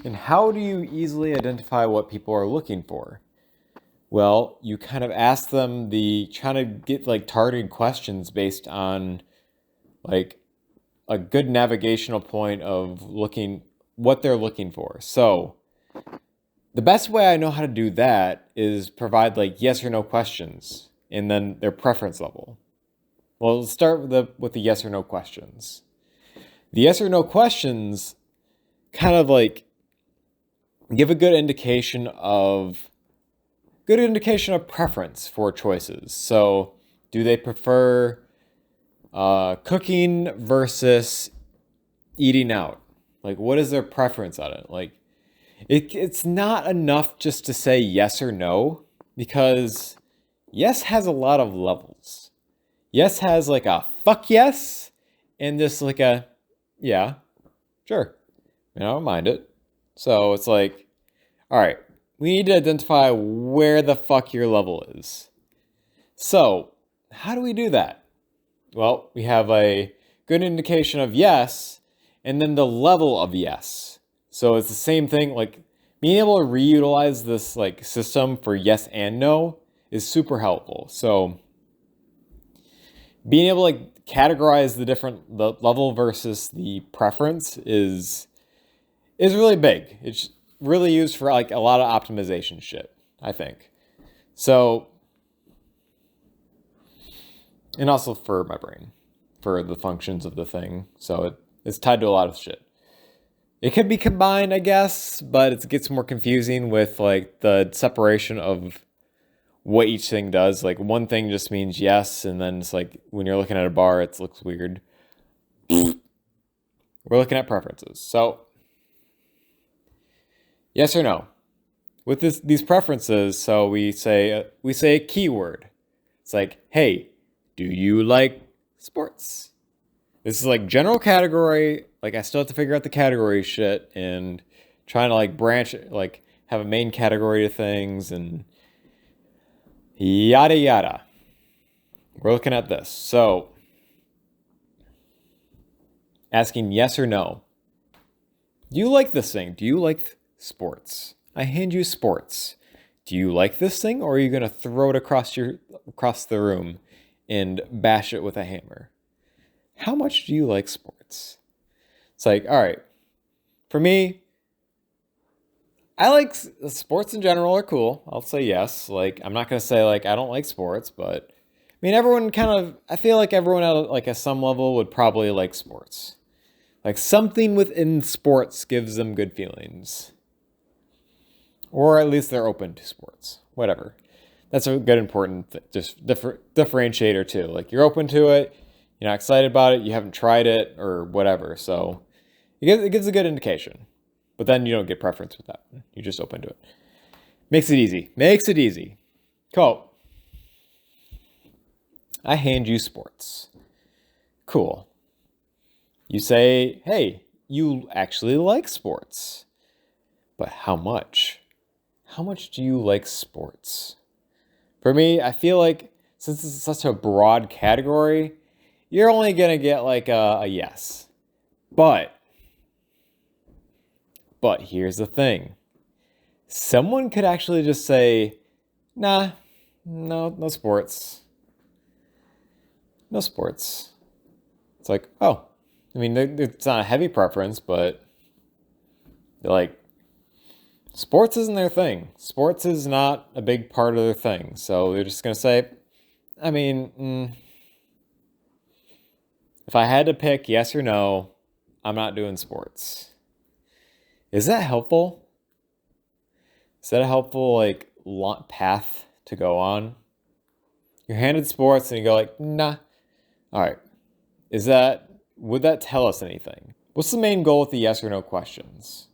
And how do you easily identify what people are looking for? Well, you kind of ask them trying to get like targeted questions based on like a good navigational point of looking what they're looking for. So the best way I know how to do that is provide like yes or no questions and then their preference level. Well, let's start with the yes or no questions. The yes or no questions kind of like give a good indication of preference for choices. So, do they prefer cooking versus eating out? Like, what is their preference on it? Like, it's not enough just to say yes or no because yes has a lot of levels. Yes has like a fuck yes and just like a yeah, sure. I don't mind it. So it's like, all right, we need to identify where the fuck your level is. So, how do we do that? Well, we have a good indication of yes, and then the level of yes. So it's the same thing, like being able to reutilize this like system for yes and no is super helpful. So being able to like categorize the level versus the preference is really big. It's really used for like a lot of optimization shit, I think. So, and also for my brain, for the functions of the thing. So it's tied to a lot of shit. It could be combined, I guess, but it gets more confusing with like the separation of what each thing does. Like one thing just means yes, and then it's like when you're looking at a bar, it looks weird. We're looking at preferences. So, yes or no? With these preferences, so we say a keyword. It's like, hey, do you like sports? This is like general category. Like I still have to figure out the category shit and trying to like branch like have a main category to things and yada yada. We're looking at this. So asking yes or no. Do you like this thing? Do you like sports? I hand you sports. Do you like this thing or are you going to throw it across the room and bash it with a hammer? How much do you like sports? It's like, all right. For me, I like sports in general are cool. I'll say yes. Like I'm not going to say like I don't like sports, but I mean everyone kind of I feel like everyone at some level would probably like sports. Like something within sports gives them good feelings. Or at least they're open to sports. Whatever. That's a good important just differentiator too. Like you're open to it, you're not excited about it, you haven't tried it or whatever. So it gives a good indication. But then you don't get preference with that one. You're just open to it. Makes it easy. Makes it easy. Cool. I hand you sports. Cool. You say, hey, you actually like sports. But how much? How much do you like sports? For me, I feel like since it's such a broad category, you're only going to get like a yes. But here's the thing. Someone could actually just say, nah, no sports. No sports. It's like, oh, I mean, it's not a heavy preference, but they're like, sports isn't their thing. Sports is not a big part of their thing. So they're just going to say, I mean, if I had to pick yes or no, I'm not doing sports. Is that helpful? Is that a helpful like path to go on? You're handed sports and you go like, nah. All right. Would that tell us anything? What's the main goal with the yes or no questions?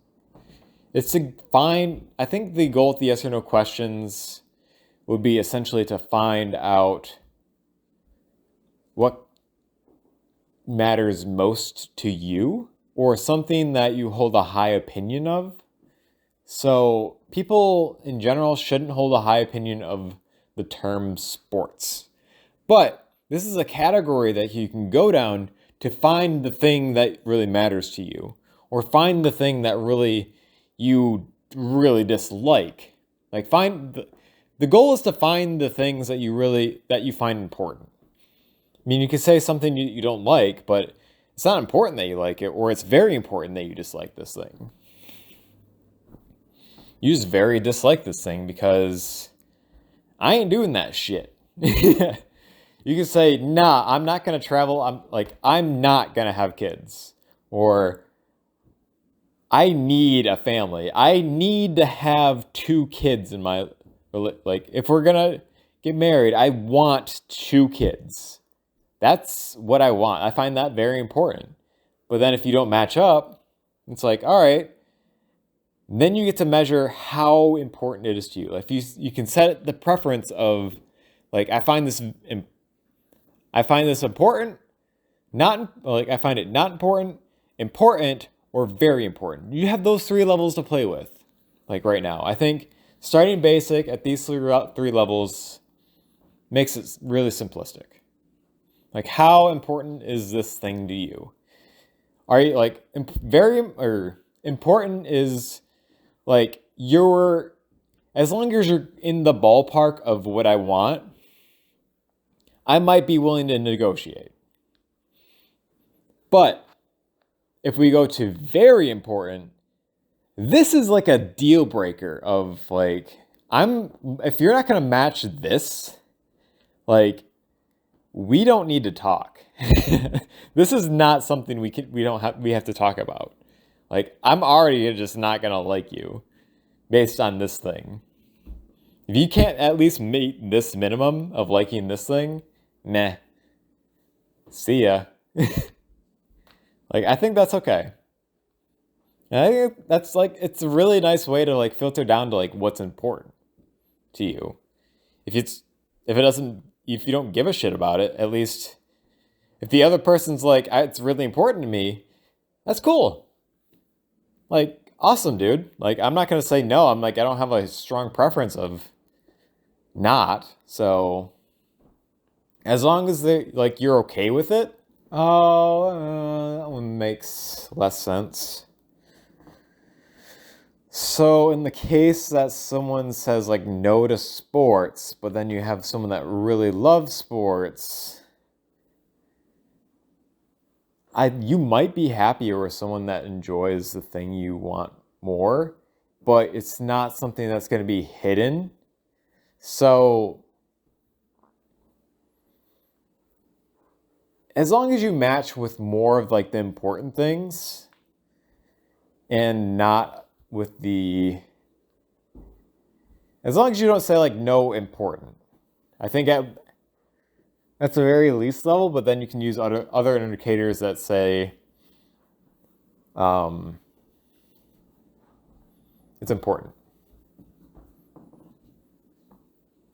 It's to find, I think the goal with the yes or no questions would be essentially to find out what matters most to you or something that you hold a high opinion of. So people in general shouldn't hold a high opinion of the term sports. But this is a category that you can go down to find the thing that really matters to you or find the thing that really you really dislike. Like the goal is to find the things that you find important. I mean, you could say something you don't like, but it's not important that you like it, or it's very important that you dislike this thing. You just very dislike this thing because I ain't doing that shit. You can say, nah, I'm not gonna travel. I'm not gonna have kids. Or I need a family. I need to have 2 kids in my, like, if we're gonna get married, I want 2 kids. That's what I want. I find that very important. But then if you don't match up, it's like, all right, then you get to measure how important it is to you. If you can set the preference of, like, I find this important, not like I find it not important, important, or very important. You have those 3 levels to play with. Like right now, I think starting basic at these 3 levels makes it really simplistic. Like, how important is this thing to you? Are you like important is like as long as you're in the ballpark of what I want, I might be willing to negotiate. But if we go to very important, this is like a deal breaker of like, if you're not going to match this, like, we don't need to talk. This is not something we have to talk about. Like, I'm already just not going to like you based on this thing. If you can't at least meet this minimum of liking this thing, meh. See ya. Like, I think that's okay. And I think that's like, it's a really nice way to like filter down to like what's important to you. If you don't give a shit about it, at least if the other person's like, it's really important to me, that's cool. Like, awesome, dude. Like, I'm not going to say no. I'm like, I don't have a strong preference of not. So as long as you're okay with it, that one makes less sense. So in the case that someone says like no to sports, but then you have someone that really loves sports, you might be happier with someone that enjoys the thing you want more, but it's not something that's going to be hidden. So as long as you match with more of like the important things and not with as long as you don't say like no important, I think that's the very least level, but then you can use other indicators that say it's important.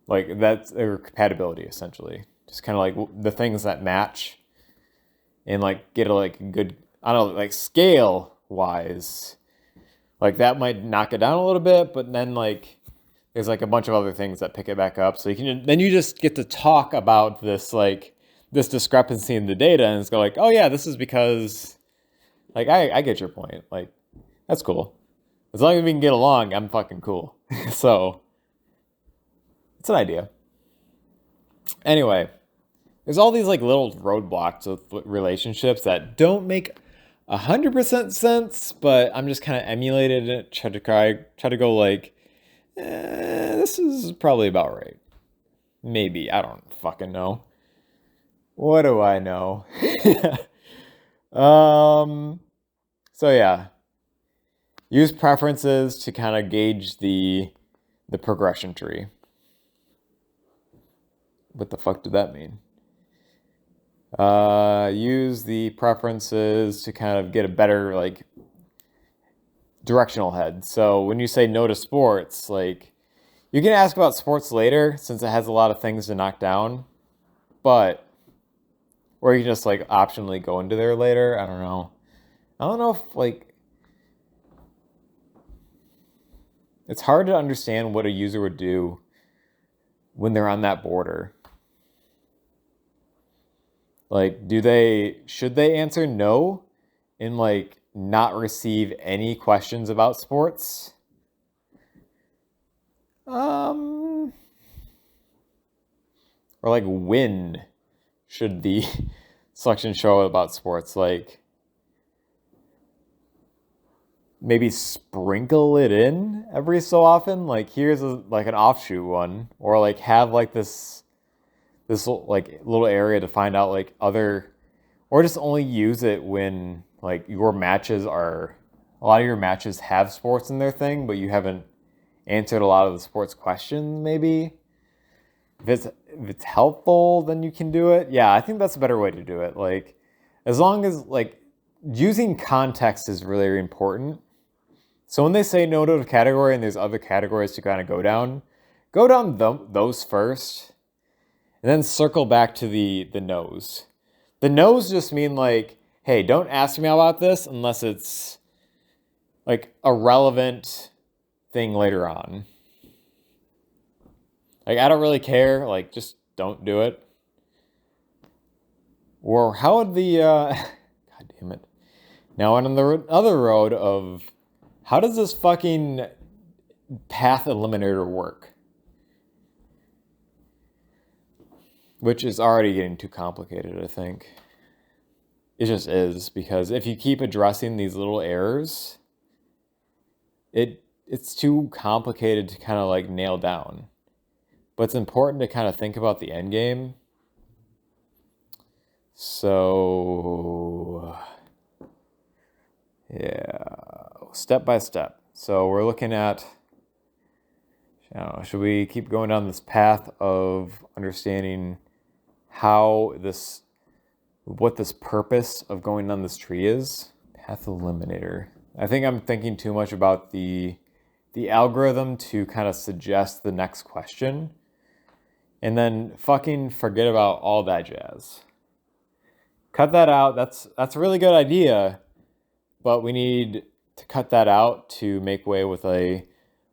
Like, that's a compatibility, essentially. Just kind of like the things that match and like get a like good, I don't know, like scale wise, like that might knock it down a little bit, but then like there's like a bunch of other things that pick it back up. So you just get to talk about this, like this discrepancy in the data, and it's go like, oh yeah, this is because like I get your point. Like, that's cool. As long as we can get along, I'm fucking cool. So it's an idea. Anyway, there's all these like little roadblocks with relationships that don't make 100% sense, but I'm just kind of emulated it, try to go like, this is probably about right. Maybe, I don't fucking know. What do I know? So yeah, use preferences to kind of gauge the progression tree. What the fuck did that mean? Use the preferences to kind of get a better like directional head. So when you say no to sports, like you can ask about sports later since it has a lot of things to knock down, or you can just like optionally go into there later. I don't know if like it's hard to understand what a user would do when they're on that border. Like, should they answer no and like not receive any questions about sports. Or like when should the selection show about sports? Like maybe sprinkle it in every so often. Like here's like an offshoot one, or like have like this like little area to find out like other, or just only use it when like your matches are, a lot of your matches have sports in their thing, but you haven't answered a lot of the sports questions. Maybe if it's helpful, then you can do it. Yeah, I think that's a better way to do it. Like as long as like using context is really important. So when they say no to a category and there's other categories to kind of go down those first, and then circle back to the no's. The no's just mean like, hey, don't ask me about this unless it's like a relevant thing later on. Like I don't really care. Like just don't do it. Or how would the God damn it. Now on the other road of how does this fucking path eliminator work? Which is already getting too complicated, I think. It just is, because if you keep addressing these little errors, it's too complicated to kind of like nail down. But it's important to kind of think about the end game. So yeah, step by step. So we're looking at, I don't know, should we keep going down this path of understanding what this purpose of going down this tree is? Path eliminator. I think I'm thinking too much about the algorithm to kind of suggest the next question, and then fucking forget about all that jazz. Cut that out. That's a really good idea, but we need to cut that out to make way with a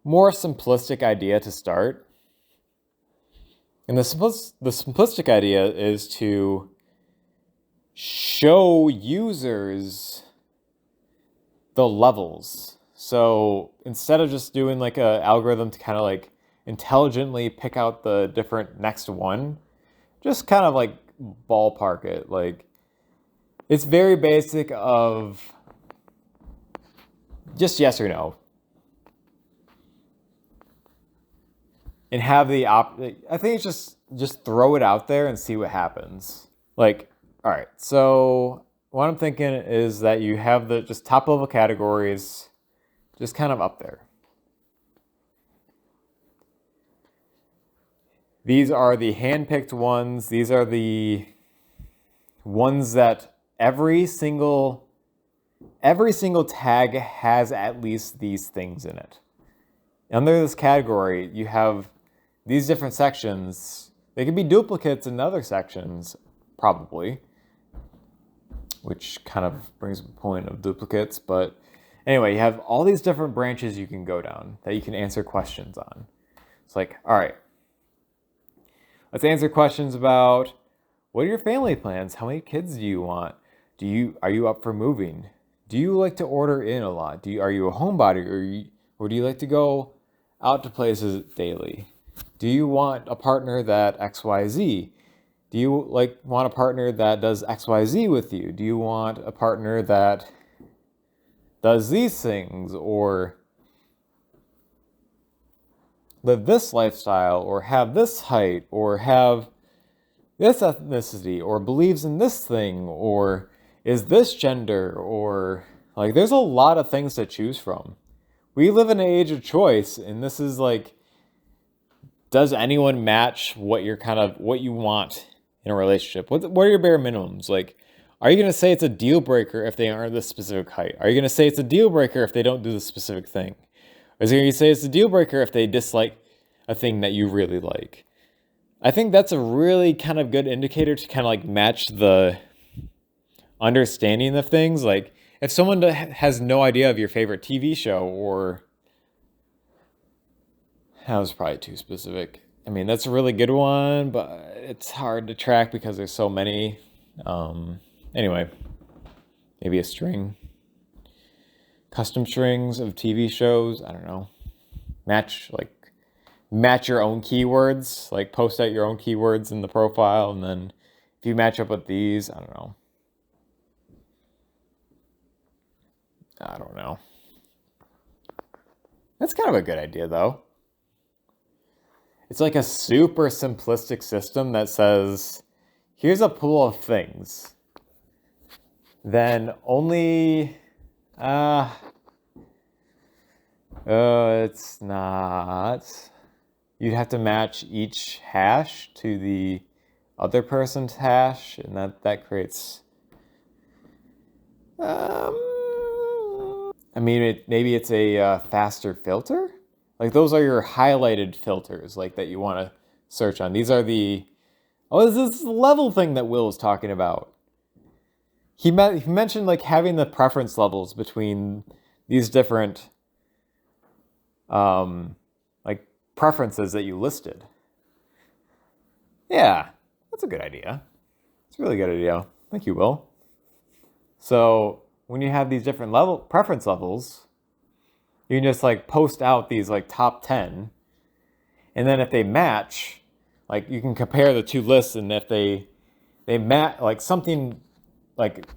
more simplistic idea to start. And the simplistic idea is to show users the levels. So instead of just doing like an algorithm to kind of like intelligently pick out the different next one, just kind of like ballpark it. Like it's very basic of just yes or no. And have I think it's just throw it out there and see what happens. Like, all right, so what I'm thinking is that you have the just top level categories just kind of up there. These are the hand-picked ones. These are the ones that every single tag has at least these things in it. Under this category, you have these different sections. They could be duplicates in other sections, probably, which kind of brings up the point of duplicates. But anyway, you have all these different branches you can go down that you can answer questions on. It's like, all right, let's answer questions about what are your family plans? How many kids do you want? Are you up for moving? Do you like to order in a lot? Are you a homebody, or do you like to go out to places daily? Do you want a partner that XYZ? Do you want a partner that does XYZ with you? Do you want a partner that does these things, or live this lifestyle, or have this height, or have this ethnicity, or believes in this thing, or is this gender, or like there's a lot of things to choose from. We live in an age of choice, and this is like, does anyone match what you want in a relationship? What are your bare minimums? Like, are you going to say it's a deal breaker if they aren't this specific height? Are you going to say it's a deal breaker if they don't do the specific thing? Or is you going to say it's a deal breaker if they dislike a thing that you really like? I think that's a really kind of good indicator to kind of like match the understanding of things. Like if someone has no idea of your favorite TV show, or that was probably too specific. I mean, that's a really good one, but it's hard to track because there's so many. Anyway, maybe a string. custom strings of TV shows. I don't know. Match your own keywords, like post out your own keywords in the profile, and then if you match up with these, I don't know. That's kind of a good idea, though. It's like a super simplistic system that says, here's a pool of things. Then only, it's not. You'd have to match each hash to the other person's hash, and that creates, maybe it's a faster filter. Like those are your highlighted filters, like that you want to search on. These are this is the level thing that Will was talking about. He mentioned like having the preference levels between these different like preferences that you listed. Yeah, that's a good idea. It's a really good idea. Thank you, Will. So when you have these different preference levels, you can just like post out these like top 10. And then if they match, like you can compare the two lists, and if they match like something like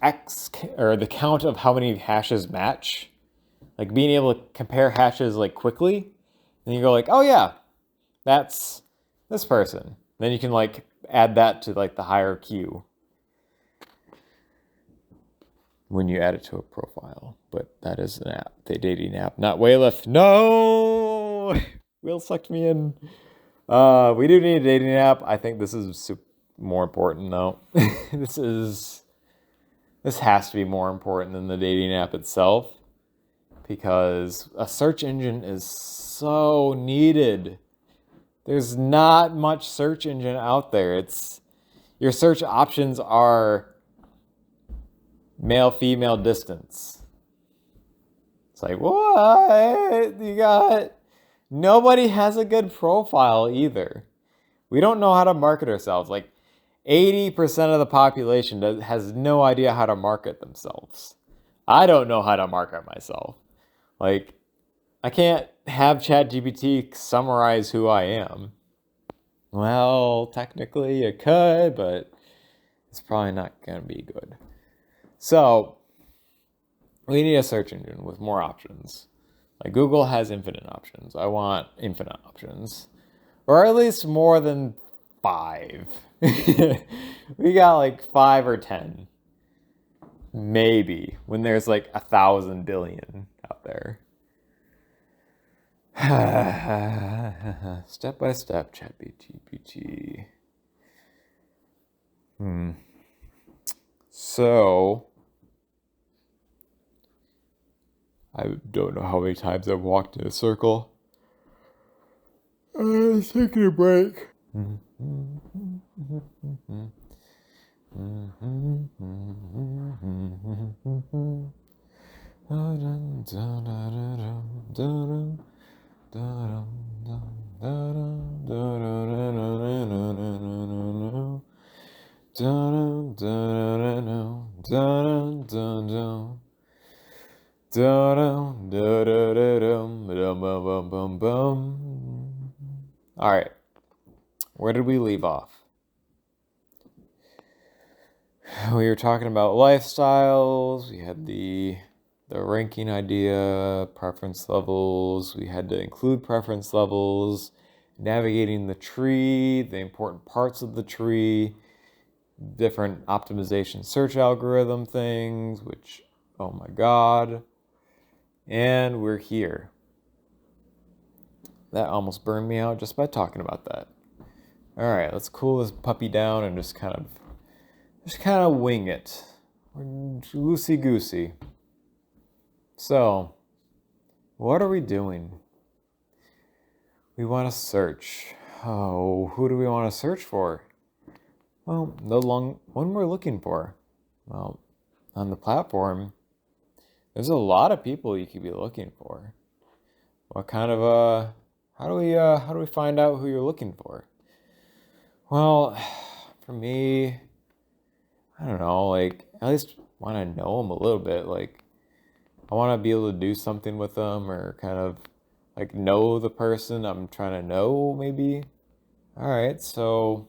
X or the count of how many hashes match, like being able to compare hashes like quickly, and you go like, oh yeah, that's this person. Then you can like add that to like the higher queue when you add it to a profile. But that is an app, the dating app, not WAYLF. No, Will sucked me in. We do need a dating app. I think this is more important though. This has to be more important than the dating app itself, because a search engine is so needed. There's not much search engine out there. Your search options are male, female, distance. It's like, what? Nobody has a good profile either. We don't know how to market ourselves. Like 80% of the population has no idea how to market themselves. I don't know how to market myself. Like, I can't have ChatGPT summarize who I am. Well, technically it could, but it's probably not going to be good. So, we need a search engine with more options. Like Google has infinite options. I want infinite options. Or at least more than 5. We got like 5 or 10. Maybe. When there's like 1,000 billion out there. Step by step, ChatGPT. So, I don't know how many times I've walked in a circle. Let's take a break. All right, where did we leave off? We were talking about lifestyles. We had the ranking idea, preference levels. We had to include preference levels, navigating the tree, the important parts of the tree, different optimization search algorithm things, which, oh my God. And we're here. That almost burned me out just by talking about that. All right, let's cool this puppy down and just kind of wing it. We're loosey-goosey. So, what are we doing? We want to search. Oh, who do we want to search for? Well, the one we're looking for. Well, on the platform, there's a lot of people you could be looking for. What kind of how do we find out who you're looking for? Well, for me, I don't know, like, at least want to know them a little bit. Like, I want to be able to do something with them or kind of like know the person I'm trying to know, maybe. All right, so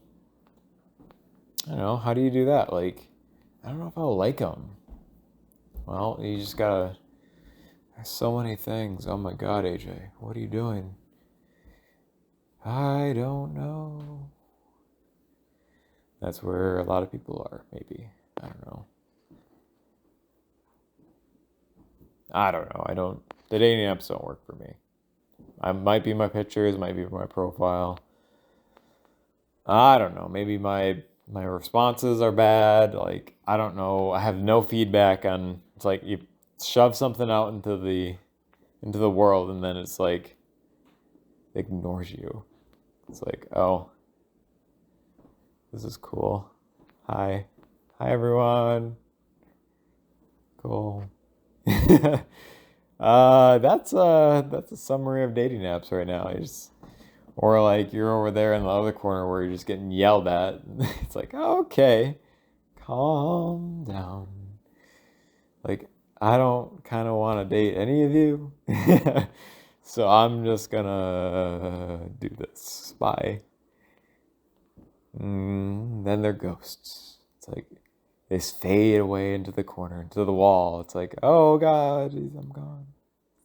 I don't know. How do you do that? Like, I don't know if I'll like them. Well, you just gotta. There's so many things. Oh my God, AJ, what are you doing? I don't know. That's where a lot of people are, maybe. I don't know. The dating apps don't work for me. I might be my pictures, might be my profile. I don't know. Maybe my responses are bad. Like, I don't know. I have no feedback on. It's like you shove something out into the world, and then it's like it ignores you. It's like, oh, this is cool. Hi everyone. Cool. That's a summary of dating apps right now. Or like you're over there in the other corner where you're just getting yelled at. It's like, oh, okay, calm down. Like, I don't kind of want to date any of you. So I'm just gonna do this. Bye. Then they're ghosts. It's like they fade away into the corner, into the wall. It's like, oh God, I'm gone.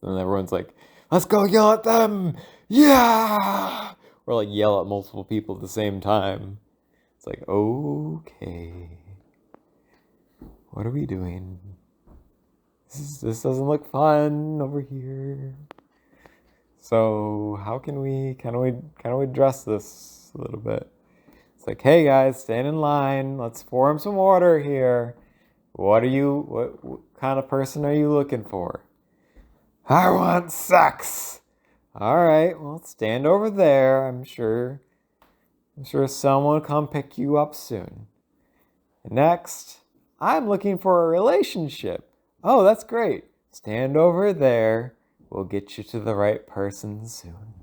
And everyone's like, let's go yell at them. Yeah. Or like yell at multiple people at the same time. It's like, okay. What are we doing? This doesn't look fun over here. So how can we address this a little bit? It's like, hey guys, stand in line. Let's form some order here. What kind of person are you looking for? I want sex. All right, well, stand over there. I'm sure someone will come pick you up soon. Next, I'm looking for a relationship. Oh, that's great. Stand over there. We'll get you to the right person soon.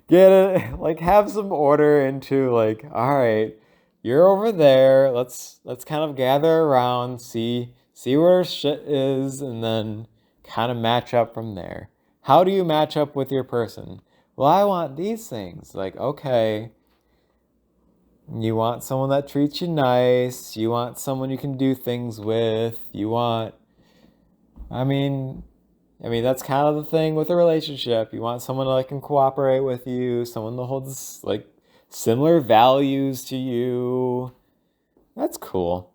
Get it? Like, have some order into like, all right, you're over there. Let's kind of gather around, see where shit is, and then kind of match up from there. How do you match up with your person? Well, I want these things. Like, okay, you want someone that treats you nice. You want someone you can do things with. I mean, that's kind of the thing with a relationship. You want someone that can cooperate with you, someone that holds like similar values to you. That's cool.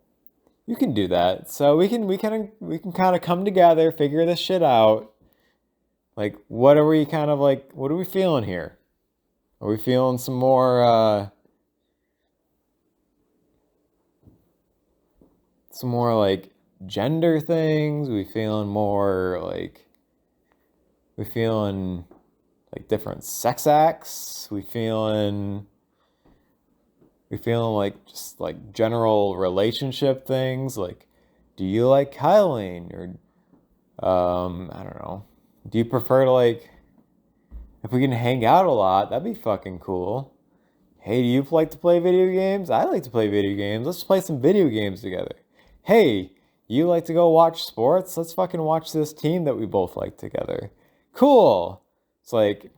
You can do that. So we can kind of come together, figure this shit out. Like, what are we feeling here? Are we feeling some more like gender things? We feeling like different sex acts? We feeling like just like general relationship things? Like, do you like cuddling or I don't know. Do you prefer to like, if we can hang out a lot, that'd be fucking cool. Hey, do you like to play video games? I like to play video games. Let's play some video games together. Hey, you like to go watch sports? Let's fucking watch this team that we both like together. Cool. It's like,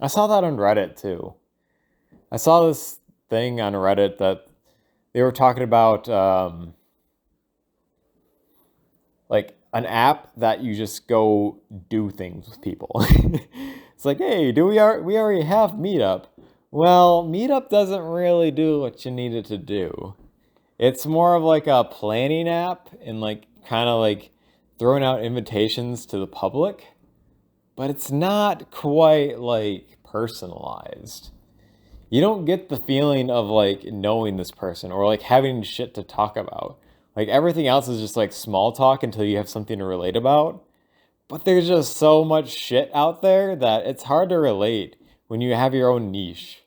I saw that on Reddit too. I saw this thing on Reddit that they were talking about like an app that you just go do things with people. It's like, hey, we already have Meetup. Well, Meetup doesn't really do what you need it to do. It's more of like a planning app and like kind of like throwing out invitations to the public, but it's not quite like personalized. You don't get the feeling of like knowing this person or like having shit to talk about. Like, everything else is just like small talk until you have something to relate about. But there's just so much shit out there that it's hard to relate when you have your own niche.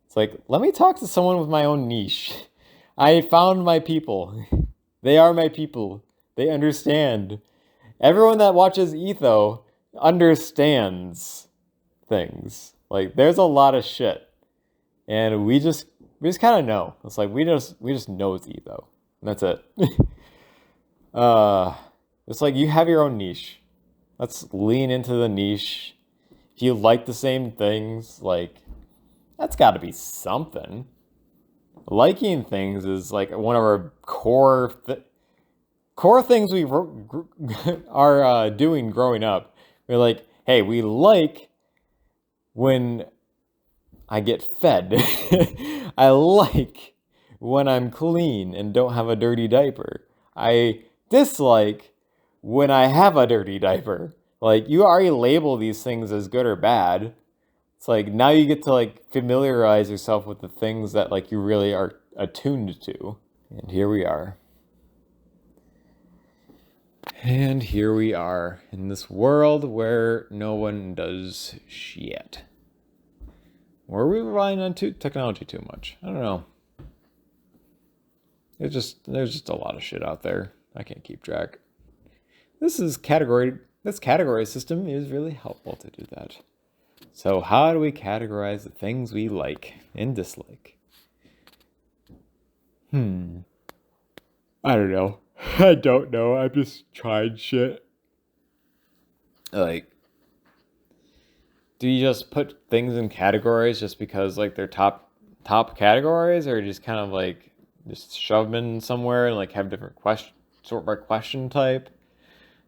It's like, let me talk to someone with my own niche. I found my people. They are my people. They understand. Everyone that watches Etho understands things. Like, there's a lot of shit. And we just kind of know. It's like, we just know it's Etho. And that's it. It's like you have your own niche. Let's lean into the niche. If you like the same things, like, that's got to be something. Liking things is like one of our core things we are doing growing up. We're like, hey, we like when I get fed. I like when I'm clean and don't have a dirty diaper. I dislike when I have a dirty diaper. Like, you already label these things as good or bad. It's like now you get to like familiarize yourself with the things that like you really are attuned to. And here we are. And here we are in this world where no one does shit. Or are we relying on technology too much? I don't know. There's just a lot of shit out there. I can't keep track. This category system is really helpful to do that. So how do we categorize the things we like and dislike? I don't know. I don't know. I'm just trying shit. Like, do you just put things in categories just because like they're top categories, or just kind of like just shove them in somewhere and like have different sort by question type?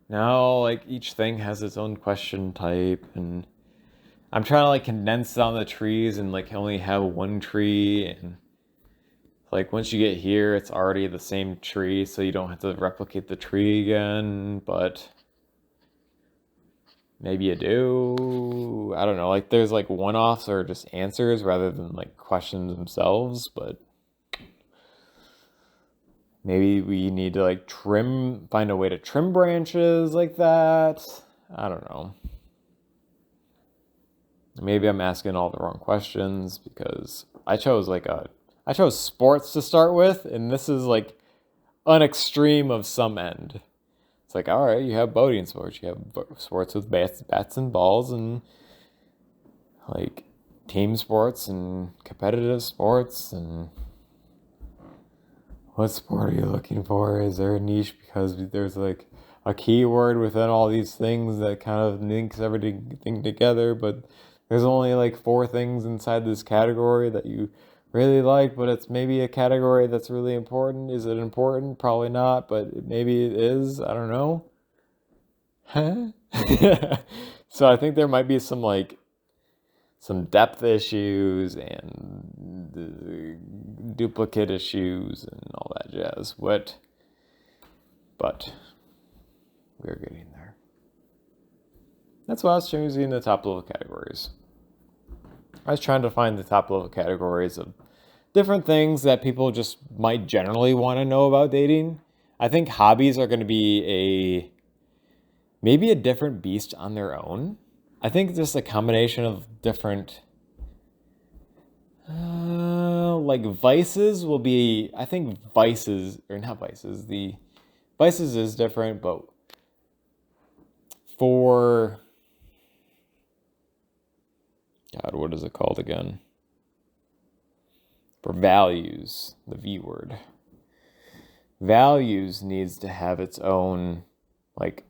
Now like each thing has its own question type, and I'm trying to like condense down the trees and like only have one tree, and like once you get here it's already the same tree, so you don't have to replicate the tree again, but maybe you do. I don't know. Like there's like one-offs or just answers rather than like questions themselves, but maybe we need to like find a way to trim branches like that. I don't know. Maybe I'm asking all the wrong questions because I chose sports to start with, and this is like an extreme of some end. It's like, all right, you have boating sports, you have sports with bats and balls, and like team sports and competitive sports. And what sport are you looking for? Is there a niche? Because there's like a keyword within all these things that kind of links everything together, but there's only like 4 things inside this category that you really like, but it's maybe a category that's really important. Is it important? Probably not, but maybe it is. I don't know. Huh? So I think there might be some depth issues and duplicate issues and all that jazz. But we're getting there. That's why I was choosing the top level categories. I was trying to find the top level categories of different things that people just might generally want to know about dating. I think hobbies are going to be maybe a different beast on their own. I think just a combination of different like vices will be, I think vices, or not vices, the vices is different, but for God, what is it called again? For values, the V word. Values needs to have its own like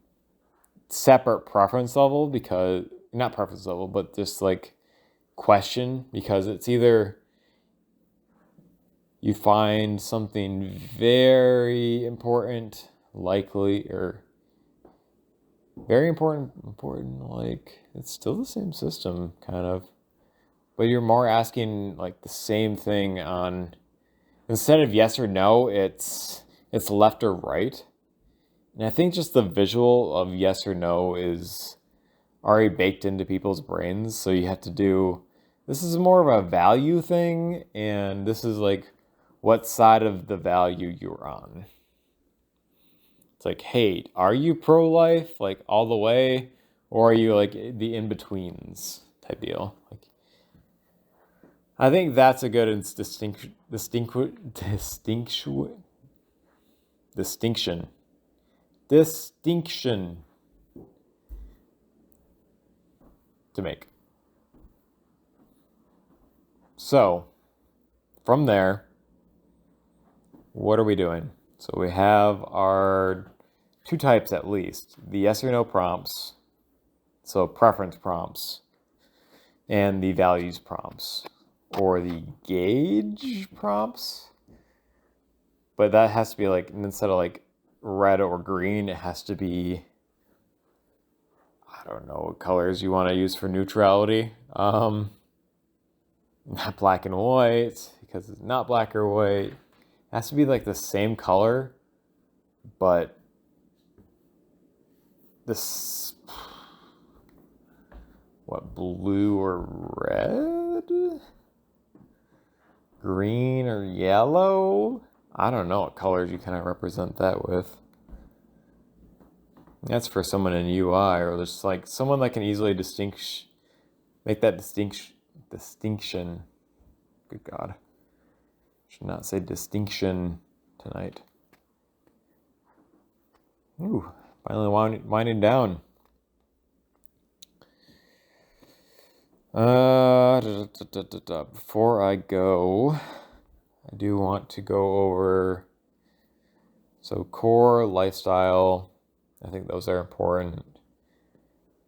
separate preference level, because not preference level, but just like question, because it's either you find something very important, likely, or very important, like it's still the same system kind of, but you're more asking like the same thing on, instead of yes or no, it's left or right. And I think just the visual of yes or no is already baked into people's brains. So you have to do, this is more of a value thing, and this is like what side of the value you're on. It's like, hey, are you pro-life, like all the way, or are you like the in-betweens type deal? Like, I think that's a good distinction to make. So, from there, what are we doing? So we have our two types at least: the yes or no prompts, so preference prompts, and the values prompts, or the gauge prompts. But that has to be like, instead of like red or green, it has to be, I don't know what colors you want to use for neutrality. Not black and white, because it's not black or white. It has to be like the same color, but this, what, blue or red? Green or yellow? I don't know what colors you kind of represent that with. That's for someone in UI, or just like someone that can easily make that distinction. Good God. Should not say distinction tonight. Ooh, finally winding down. Before I go, I do want to go over, so core, lifestyle, I think those are important.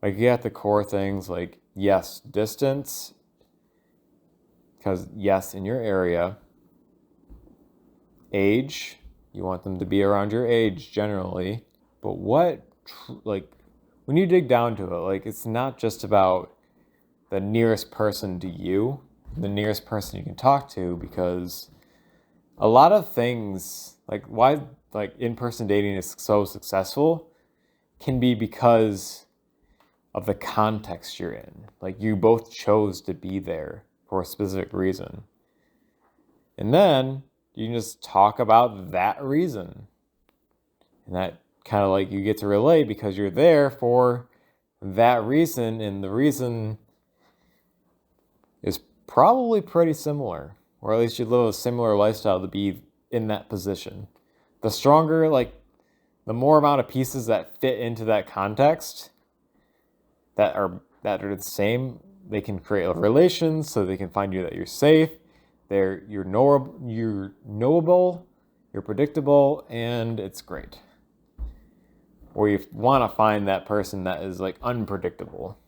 Like, you got the core things like, yes, distance, because yes, in your area. Age, you want them to be around your age generally. But like, when you dig down to it, like, it's not just about the nearest person to you, the nearest person you can talk to, because a lot of things, like why like in-person dating is so successful, can be because of the context you're in. Like, you both chose to be there for a specific reason. And then you can just talk about that reason. And that kind of like, you get to relate because you're there for that reason, and the reason is probably pretty similar, or at least you live a similar lifestyle to be in that position. The stronger, like, the more amount of pieces that fit into that context that are the same, they can create a relation, so they can find you that you're safe, you're knowable, you're predictable, and it's great. Or you want to find that person that is like unpredictable.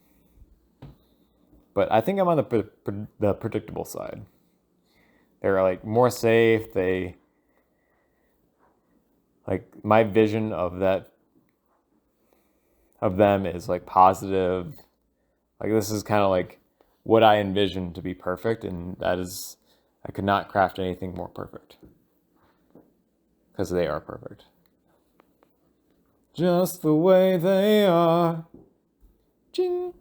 But I think I'm on the predictable side. They're like more safe. They, like, my vision of them is like positive. Like, this is kind of like what I envision to be perfect, and that is, I could not craft anything more perfect, because they are perfect. Just the way they are. Ching.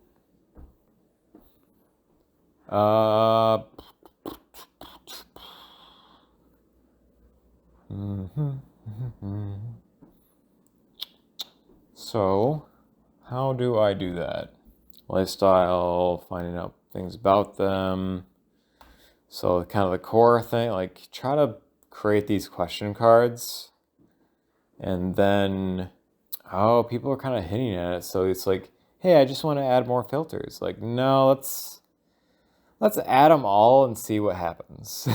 So, how do I do that? Lifestyle, finding out things about them. So, kind of the core thing, like, try to create these question cards, and then, people are kind of hinting at it. So it's like, hey, I just want to add more filters. Like, no, let's add them all and see what happens.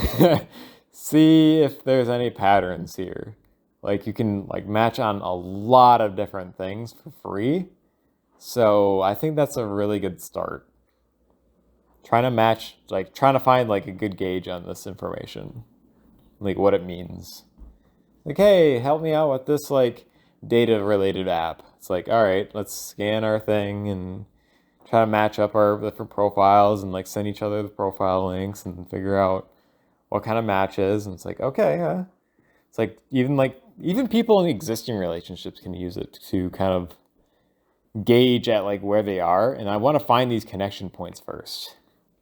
See if there's any patterns here. Like, you can like match on a lot of different things for free. So I think that's a really good start. Trying to find like a good gauge on this information, like what it means. Like, hey, help me out with this like data related app. It's like, all right, let's scan our thing and try to match up our different profiles and like send each other the profile links and figure out what kind of matches. And it's like, okay, it's like even people in existing relationships can use it to kind of gauge at like where they are. And I want to find these connection points first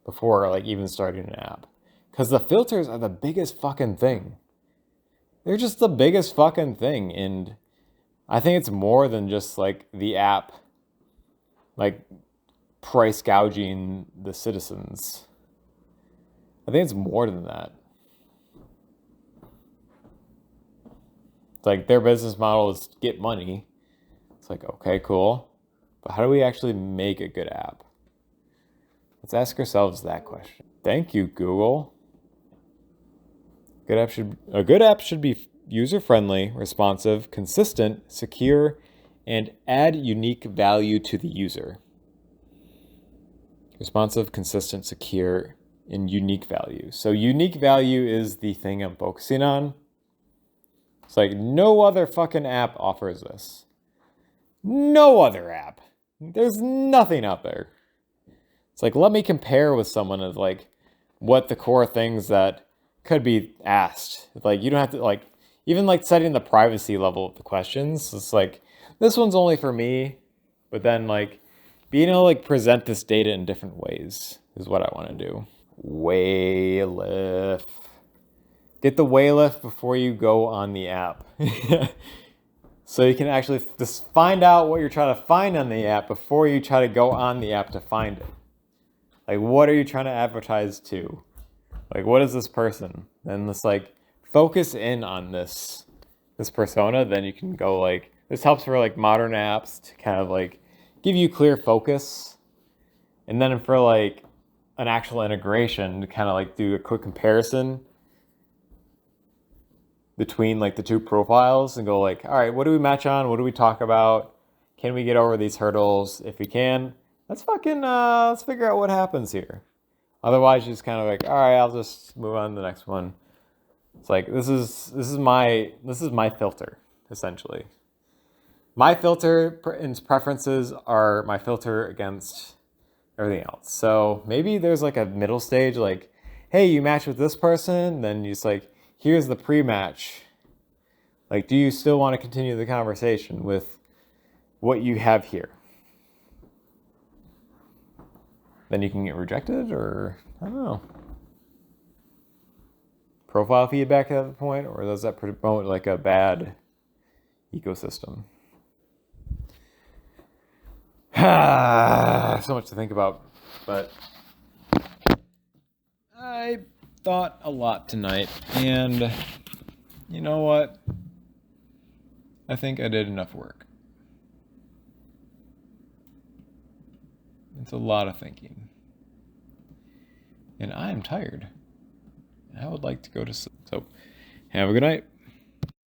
before like even starting an app, because the filters are the biggest fucking thing. They're just the biggest fucking thing. And I think it's more than just like the app like price gouging the citizens. I think it's more than that. It's like their business model is get money. It's like, okay, cool. But how do we actually make a good app? Let's ask ourselves that question. Thank you, Google. A good app should be user-friendly, responsive, consistent, secure, and add unique value to the user. Responsive, consistent, secure, and unique value. So unique value is the thing I'm focusing on. It's like no other fucking app offers this. No other app. There's nothing out there. It's like, let me compare with someone of like what the core things that could be asked. Like, you don't have to like, even like setting the privacy level of the questions. It's like, this one's only for me, but then like being able to like present this data in different ways is what I want to do. WAYLF. Get the WAYLF before you go on the app. So you can actually just find out what you're trying to find on the app before you try to go on the app to find it. Like, what are you trying to advertise to? Like, what is this person? And let's like focus in on this persona. Then you can go like, this helps for like modern apps to kind of like give you clear focus. And then for like an actual integration to kind of like do a quick comparison between like the two profiles and go like, all right, what do we match on? What do we talk about? Can we get over these hurdles? If we can, let's figure out what happens here. Otherwise, you're just kind of like, all right, I'll just move on to the next one. It's like, this is my filter, essentially. My filter and preferences are my filter against everything else. So maybe there's like a middle stage, like, hey, you match with this person, then you just like, here's the pre-match. Like, do you still want to continue the conversation with what you have here? Then you can get rejected, or I don't know. Profile feedback at that point, or does that promote like a bad ecosystem? So much to think about, but I thought a lot tonight, and you know what? I think I did enough work. It's a lot of thinking. And I am tired. I would like to go to sleep. So, have a good night.